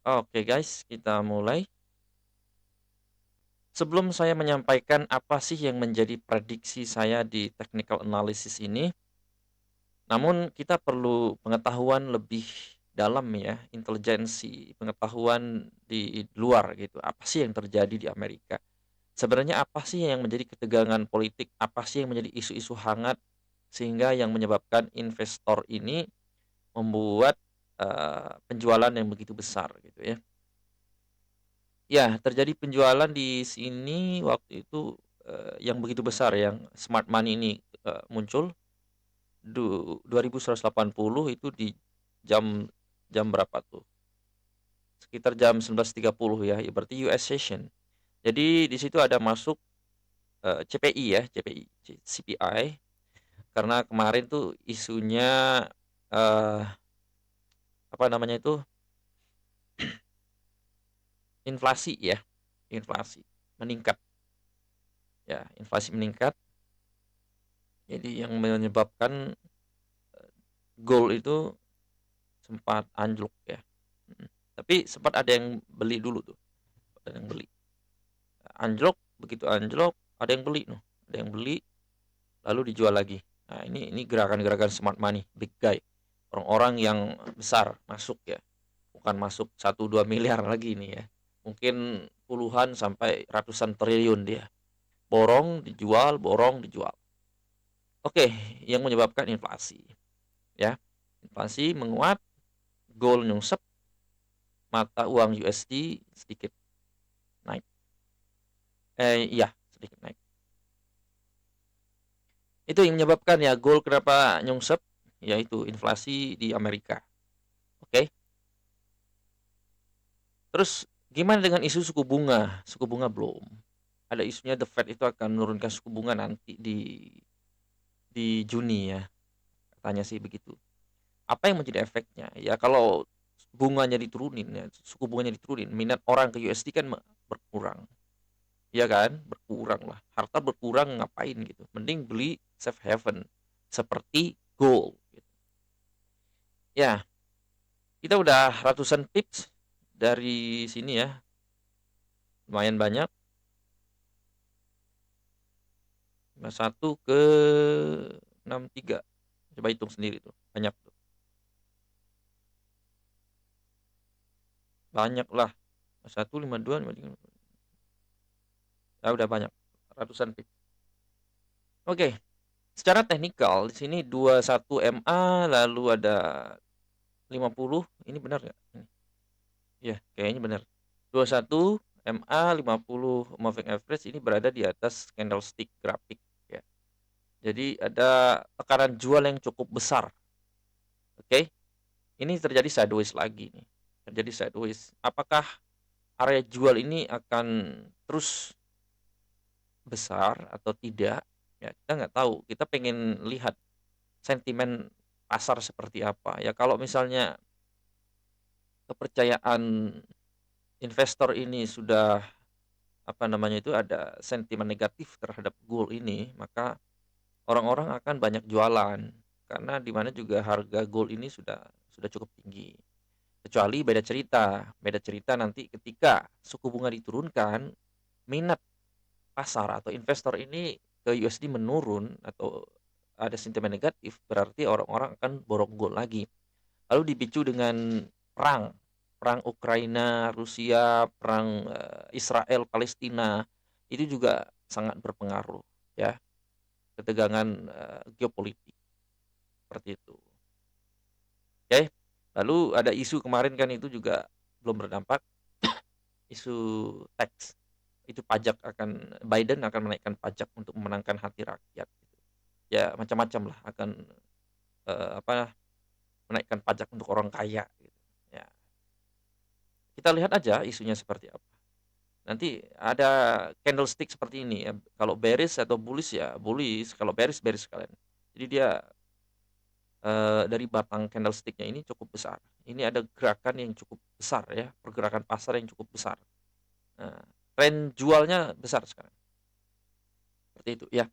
Oke guys, kita mulai. Sebelum saya menyampaikan apa sih yang menjadi prediksi saya di technical analysis ini, namun kita perlu pengetahuan lebih dalam ya, intelijensi, pengetahuan di luar gitu. Apa sih yang terjadi di Amerika? Sebenarnya apa sih yang menjadi ketegangan politik? Apa sih yang menjadi isu-isu hangat sehingga yang menyebabkan investor ini membuat penjualan yang begitu besar gitu ya. Ya, terjadi penjualan di sini waktu itu, yang begitu besar yang smart money ini, muncul 2180 itu di jam jam berapa tuh? Sekitar jam 11.30 ya, ya berarti US session. Jadi di situ ada masuk, CPI ya, CPI, karena kemarin tuh isunya, eee, apa namanya itu, inflasi ya, inflasi meningkat ya, inflasi meningkat, jadi yang menyebabkan gold itu sempat anjlok ya, mhm. Tapi sempat ada yang beli dulu tuh, ada yang beli. Anjlok, begitu anjlok ada yang beli noh, ada yang beli lalu dijual lagi. Nah ini gerakan-gerakan smart money, big guy, orang-orang yang besar masuk ya, bukan masuk 1, 2 miliar lagi nih ya, mungkin puluhan sampai ratusan triliun dia. Borong, dijual. Oke, yang menyebabkan inflasi ya, inflasi menguat, gold nyungsep, mata uang USD sedikit naik. Iya, sedikit naik. Itu yang menyebabkan ya gold kenapa nyungsep, yaitu inflasi di Amerika. Oke. Terus gimana dengan isu suku bunga? Suku bunga belum. Ada isunya The Fed itu akan menurunkan suku bunga nanti di Juni ya, katanya sih begitu. Apa yang menjadi efeknya? Ya kalau bunganya diturunin ya, suku bunganya diturunin, minat orang ke USD kan berkurang. Iya kan? Berkurang lah. Harta berkurang ngapain gitu. Mending beli safe haven seperti gold gitu. Ya, kita udah ratusan tips dari sini ya. Lumayan banyak. 51 ke 63. Coba hitung sendiri tuh. Banyak tuh. Banyak lah. 51, 52, 53. Ya udah banyak. Ratusan tips. Oke, secara teknikal di sini 21 MA lalu ada 50. Ini benar nggak? Iya, kayaknya benar. 21 MA 50 moving average ini berada di atas candlestick grafik ya. Jadi ada tekanan jual yang cukup besar. Oke. Ini terjadi sideways lagi nih. Terjadi sideways. Apakah area jual ini akan terus besar atau tidak? Ya, kita nggak tahu. Kita pengen lihat sentimen pasar seperti apa. Ya kalau misalnya kepercayaan investor ini sudah apa namanya itu ada sentimen negatif terhadap gold ini, maka orang-orang akan banyak jualan karena di mana juga harga gold ini sudah cukup tinggi. Kecuali beda cerita nanti ketika suku bunga diturunkan, minat pasar atau investor ini ke USD menurun atau ada sentimen negatif, berarti orang-orang akan borong gold lagi. Lalu dipicu dengan perang, perang Ukraina, Rusia, perang Israel, Palestina, itu juga sangat berpengaruh ya, ketegangan geopolitik seperti itu. Oke. Lalu ada isu kemarin kan itu juga belum berdampak, isu tax. Itu pajak akan Biden akan menaikkan pajak untuk memenangkan hati rakyat gitu. Ya macam-macam lah akan apa menaikkan pajak untuk orang kaya gitu. Ya, kita lihat aja isunya seperti apa. Nanti ada candlestick seperti ini ya. Kalau bearish atau bullish ya bullish, kalau bearish bearish sekalian. Jadi dia dari batang candlestick-nya ini cukup besar. Ini ada gerakan yang cukup besar ya, pergerakan pasar yang cukup besar. Nah, tren jualnya besar sekarang. Seperti itu ya.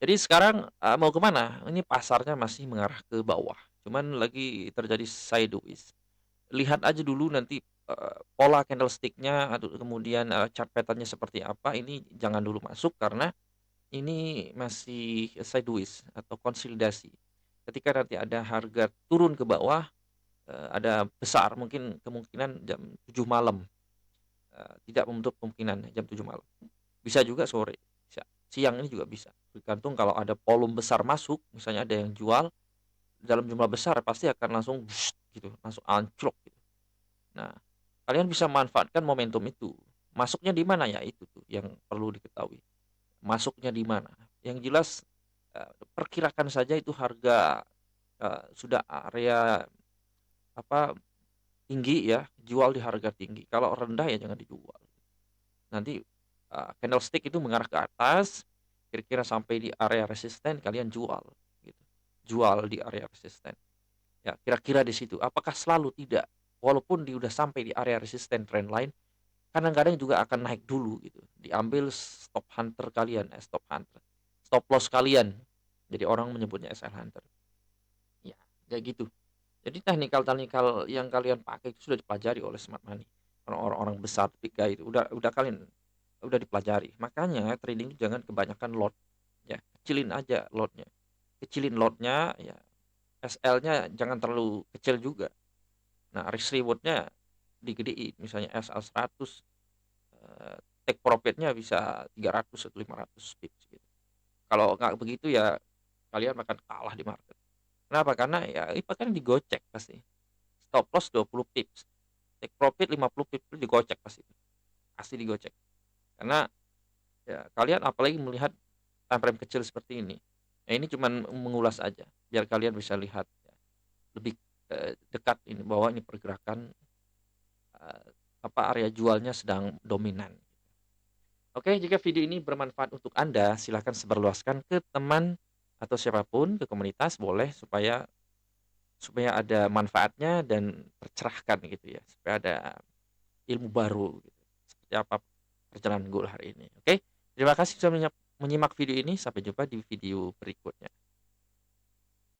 Jadi sekarang, mau kemana? Ini pasarnya masih mengarah ke bawah, cuman lagi terjadi sideways. lihat aja dulu nanti, pola candlestick-nya atau kemudian, chart pattern-nya seperti apa, ini jangan dulu masuk karena ini masih sideways atau konsolidasi. Ketika nanti ada harga turun ke bawah, ada besar mungkin kemungkinan jam 7 malam, tidak menutup kemungkinan jam 7 malam. Bisa juga sore, bisa. Siang ini juga bisa, tergantung kalau ada volume besar masuk, misalnya ada yang jual dalam jumlah besar pasti akan langsung gitu, langsung anjlok gitu. Nah, kalian bisa manfaatkan momentum itu. Masuknya di mana ya itu tuh yang perlu diketahui. Masuknya di mana? Yang jelas, perkirakan saja itu harga, sudah area apa, tinggi ya, jual di harga tinggi. Kalau rendah ya jangan dijual. Nanti, candlestick itu mengarah ke atas, kira-kira sampai di area resisten kalian jual, gitu. Jual di area resisten. Ya, kira-kira di situ. Apakah selalu? Tidak. Walaupun udah sampai di area resisten trendline, kadang-kadang juga akan naik dulu gitu. Diambil stop hunter kalian, stop hunter. Stop loss kalian. Jadi orang menyebutnya SL hunter. Ya, kayak gitu. Jadi teknikal-teknikal yang kalian pakai itu sudah dipelajari oleh smart money. Orang-orang besar tiga itu udah kalian udah dipelajari. Makanya trading itu jangan kebanyakan lot. Ya, kecilin aja lotnya. Kecilin lotnya ya. SL-nya jangan terlalu kecil juga. Nah, risk reward-nya digedein. Misalnya SL 100, take profit-nya bisa 300 atau 500 pips gitu. Kalau nggak begitu ya kalian akan kalah di market. Kenapa? Karena ya itu kan digocek pasti. Stop loss 20 pips, take profit 50 pips itu digocek pasti. Pasti digocek. Karena ya kalian apalagi melihat time frame kecil seperti ini. Ya ini cuman mengulas aja biar kalian bisa lihat ya, lebih dekat ini bahwa ini pergerakan area jualnya sedang dominan. Oke, jika video ini bermanfaat untuk Anda, silakan sebarluaskan ke teman atau siapapun, ke komunitas boleh supaya supaya ada manfaatnya dan tercerahkan gitu ya, supaya ada ilmu baru gitu. Seperti apa perjalanan Gul hari ini. Oke, terima kasih sudah menyimak video ini. Sampai jumpa di video berikutnya.